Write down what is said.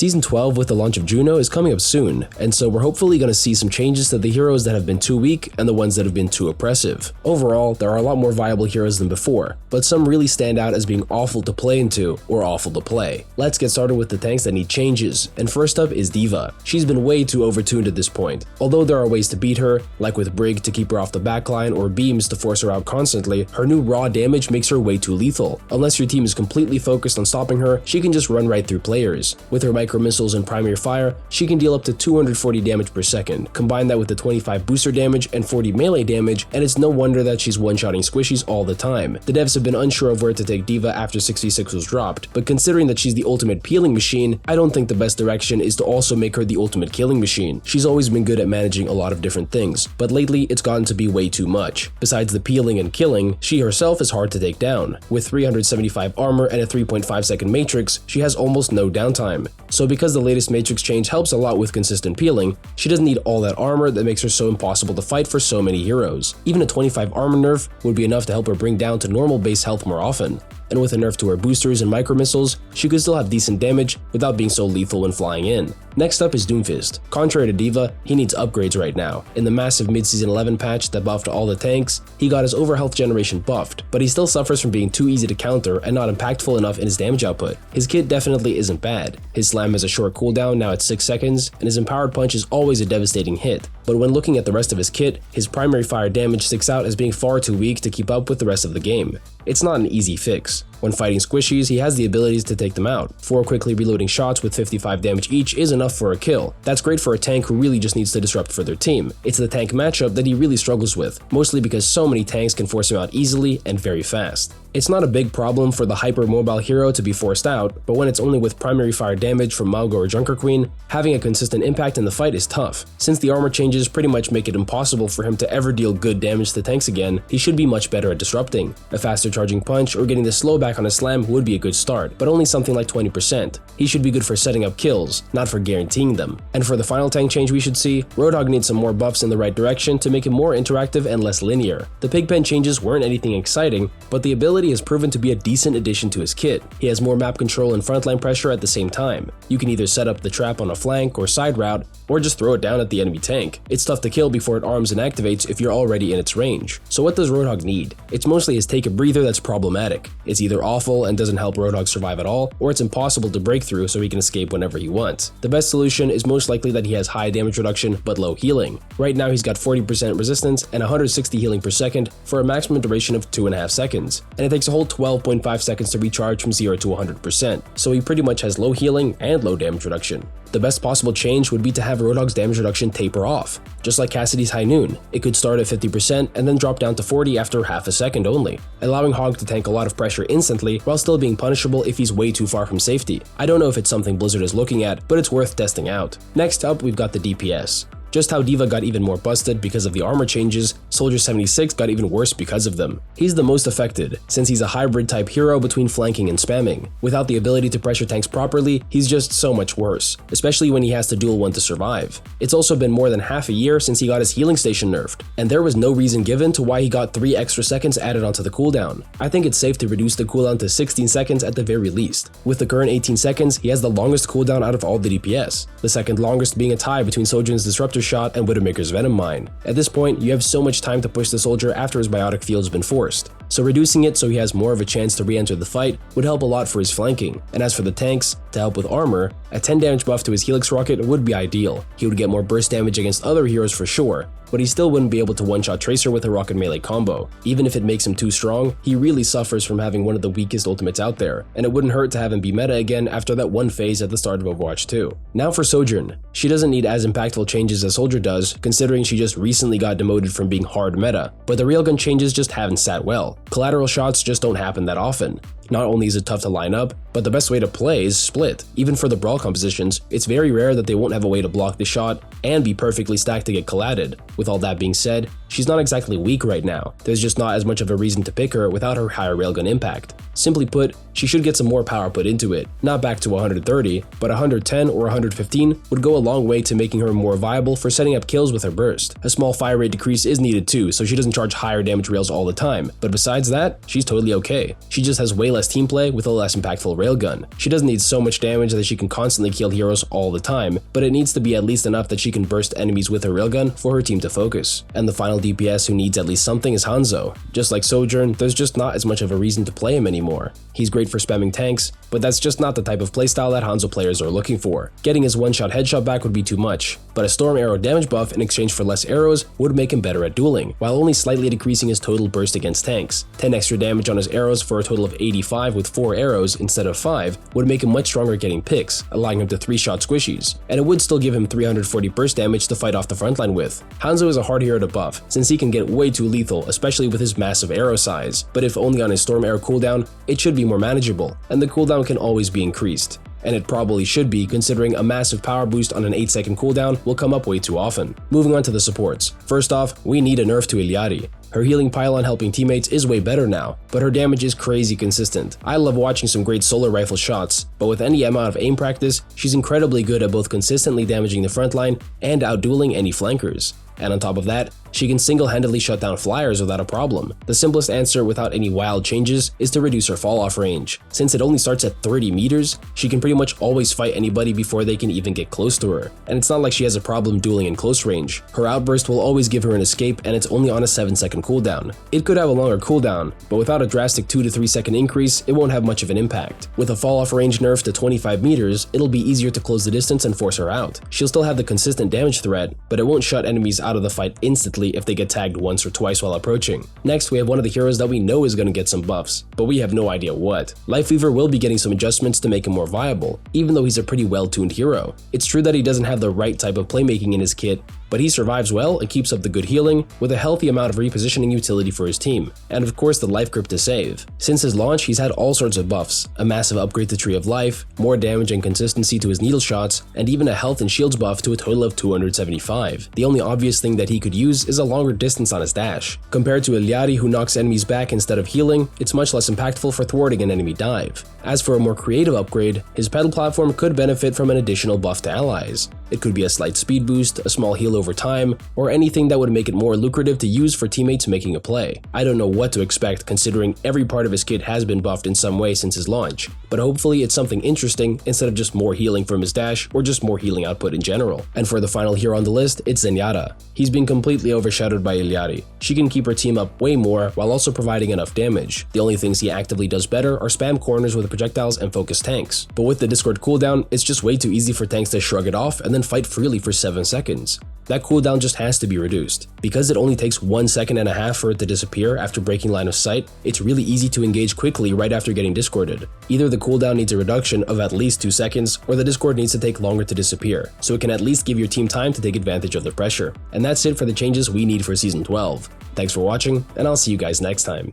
Season 12 with the launch of Juno is coming up soon, and so we're hopefully going to see some changes to the heroes that have been too weak and the ones that have been too oppressive. Overall, there are a lot more viable heroes than before, but some really stand out as being awful to play into or awful to play. Let's get started with the tanks that need changes, and first up is Diva. She's been way too overtuned at this point. Although there are ways to beat her, like with Brig to keep her off the backline or beams to force her out constantly, her new raw damage makes her way too lethal. Unless your team is completely focused on stopping her, she can just run right through players. With her micro missiles and primary fire, she can deal up to 240 damage per second. Combine that with the 25 booster damage and 40 melee damage, and it's no wonder that she's one-shotting squishies all the time. The devs have been unsure of where to take Diva after 66 was dropped, but considering that she's the ultimate peeling machine, I don't think the best direction is to also make her the ultimate killing machine. She's always been good at managing a lot of different things, but lately it's gotten to be way too much. Besides the peeling and killing, she herself is hard to take down. With 375 armor and a 3.5 second matrix, she has almost no downtime. So because the latest matrix change helps a lot with consistent peeling, she doesn't need all that armor that makes her so impossible to fight for so many heroes. Even a 25 armor nerf would be enough to help her bring down to normal base health more often. And with a nerf to her boosters and micro missiles, she could still have decent damage without being so lethal when flying in. Next up is Doomfist. Contrary to Diva, he needs upgrades right now. In the massive mid-season 11 patch that buffed all the tanks, he got his overhealth generation buffed, but he still suffers from being too easy to counter and not impactful enough in his damage output. His kit definitely isn't bad. His slam has a short cooldown now at 6 seconds, and his empowered punch is always a devastating hit. But when looking at the rest of his kit, his primary fire damage sticks out as being far too weak to keep up with the rest of the game. It's not an easy fix. When fighting squishies, he has the abilities to take them out. 4 quickly reloading shots with 55 damage each is enough for a kill. That's great for a tank who really just needs to disrupt for their team. It's the tank matchup that he really struggles with, mostly because so many tanks can force him out easily and very fast. It's not a big problem for the hyper-mobile hero to be forced out, but when it's only with primary fire damage from Malgo or Junker Queen, having a consistent impact in the fight is tough. Since the armor changes pretty much make it impossible for him to ever deal good damage to tanks again, he should be much better at disrupting. A faster charging punch or getting the slow back on a slam would be a good start, but only something like 20%. He should be good for setting up kills, not for guaranteeing them. And for the final tank change we should see, Roadhog needs some more buffs in the right direction to make him more interactive and less linear. The Pigpen changes weren't anything exciting, but the ability has proven to be a decent addition to his kit. He has more map control and frontline pressure at the same time. You can either set up the trap on a flank or side route, or just throw it down at the enemy tank. It's tough to kill before it arms and activates if you're already in its range. So what does Roadhog need? It's mostly his take a breather that's problematic. It's either awful and doesn't help Roadhog survive at all, or it's impossible to break through so he can escape whenever he wants. The best solution is most likely that he has high damage reduction but low healing. Right now he's got 40% resistance and 160 healing per second for a maximum duration of 2.5 seconds, and it takes a whole 12.5 seconds to recharge from 0 to 100%, so he pretty much has low healing and low damage reduction. The best possible change would be to have Roadhog's damage reduction taper off. Just like Cassidy's High Noon, it could start at 50% and then drop down to 40 after half a second only, allowing Hog to tank a lot of pressure instantly while still being punishable if he's way too far from safety. I don't know if it's something Blizzard is looking at, but it's worth testing out. Next up, we've got the DPS. Just how Diva got even more busted because of the armor changes, Soldier 76 got even worse because of them. He's the most affected, since he's a hybrid type hero between flanking and spamming. Without the ability to pressure tanks properly, he's just so much worse, especially when he has to duel one to survive. It's also been more than half a year since he got his healing station nerfed, and there was no reason given to why he got 3 extra seconds added onto the cooldown. I think it's safe to reduce the cooldown to 16 seconds at the very least. With the current 18 seconds, he has the longest cooldown out of all the DPS, the second longest being a tie between Sojourner's Disruptor Shot and Widowmaker's Venom Mine. At this point, you have so much time to push the soldier after his biotic field's been forced, so reducing it so he has more of a chance to re-enter the fight would help a lot for his flanking. And as for the tanks, to help with armor, a 10 damage buff to his Helix Rocket would be ideal. He would get more burst damage against other heroes for sure, but he still wouldn't be able to one-shot Tracer with a rocket melee combo. Even if it makes him too strong, he really suffers from having one of the weakest ultimates out there, and it wouldn't hurt to have him be meta again after that one phase at the start of Overwatch 2. Now for Sojourner. She doesn't need as impactful changes as Soldier does, considering she just recently got demoted from being hard meta, but the railgun changes just haven't sat well. Collateral shots just don't happen that often. Not only is it tough to line up, but the best way to play is split. Even for the brawl compositions, it's very rare that they won't have a way to block the shot and be perfectly stacked to get colladed. With all that being said, she's not exactly weak right now. There's just not as much of a reason to pick her without her higher railgun impact. Simply put, she should get some more power put into it. Not back to 130, but 110 or 115 would go a long way to making her more viable for setting up kills with her burst. A small fire rate decrease is needed too, so she doesn't charge higher damage rails all the time, but besides that, she's totally okay. She just has way less less team play with a less impactful railgun. She doesn't need so much damage that she can constantly kill heroes all the time, but it needs to be at least enough that she can burst enemies with her railgun for her team to focus. And the final DPS who needs at least something is Hanzo. Just like Sojourner, there's just not as much of a reason to play him anymore. He's great for spamming tanks, but that's just not the type of playstyle that Hanzo players are looking for. Getting his one-shot headshot back would be too much, but a storm arrow damage buff in exchange for less arrows would make him better at dueling, while only slightly decreasing his total burst against tanks. 10 extra damage on his arrows for a total of 85 with 4 arrows instead of 5 would make him much stronger getting picks, allowing him to 3-shot squishies, and it would still give him 340 burst damage to fight off the frontline with. Hanzo is a hard hero to buff, since he can get way too lethal, especially with his massive arrow size, but if only on his storm arrow cooldown, it should be more manageable, and the cooldown can always be increased. And it probably should be, considering a massive power boost on an 8-second cooldown will come up way too often. Moving on to the supports. First off, we need a nerf to Irelia. Her healing pylon helping teammates is way better now, but her damage is crazy consistent. I love watching some great solar rifle shots, but with any amount of aim practice, she's incredibly good at both consistently damaging the frontline and outdueling any flankers. And on top of that, she can single-handedly shut down flyers without a problem. The simplest answer without any wild changes is to reduce her fall-off range. Since it only starts at 30 meters, she can pretty much always fight anybody before they can even get close to her. And it's not like she has a problem dueling in close range. Her outburst will always give her an escape, and it's only on a 7-second cooldown. It could have a longer cooldown, but without a drastic 2 to 3 second increase, it won't have much of an impact. With a fall-off range nerf to 25 meters, it'll be easier to close the distance and force her out. She'll still have the consistent damage threat, but it won't shut enemies out of the fight instantly if they get tagged once or twice while approaching. Next, we have one of the heroes that we know is going to get some buffs, but we have no idea what. Lifeweav will be getting some adjustments to make him more viable, even though he's a pretty well-tuned hero. It's true that he doesn't have the right type of playmaking in his kit, but he survives well and keeps up the good healing with a healthy amount of repositioning utility for his team, and of course the life grip to save. Since his launch, he's had all sorts of buffs, a massive upgrade to Tree of Life, more damage and consistency to his needle shots, and even a health and shields buff to a total of 275. The only obvious thing that he could use is a longer distance on his dash. Compared to Irelia, who knocks enemies back instead of healing, it's much less impactful for thwarting an enemy dive. As for a more creative upgrade, his pedal platform could benefit from an additional buff to allies. It could be a slight speed boost, a small heal over time, or anything that would make it more lucrative to use for teammates making a play. I don't know what to expect considering every part of his kit has been buffed in some way since his launch, but hopefully it's something interesting instead of just more healing from his dash or just more healing output in general. And for the final hero on the list, it's Zenyatta. He's been completely overshadowed by Irelia. She can keep her team up way more while also providing enough damage. The only things he actively does better are spam corners with projectiles and focus tanks. But with the Discord cooldown, it's just way too easy for tanks to shrug it off and then fight freely for 7 seconds. That cooldown just has to be reduced. Because it only takes 1.5 seconds for it to disappear after breaking line of sight, it's really easy to engage quickly right after getting discorded. Either the cooldown needs a reduction of at least 2 seconds, or the discord needs to take longer to disappear, so it can at least give your team time to take advantage of the pressure. And that's it for the changes we need for Season 12. Thanks for watching, and I'll see you guys next time.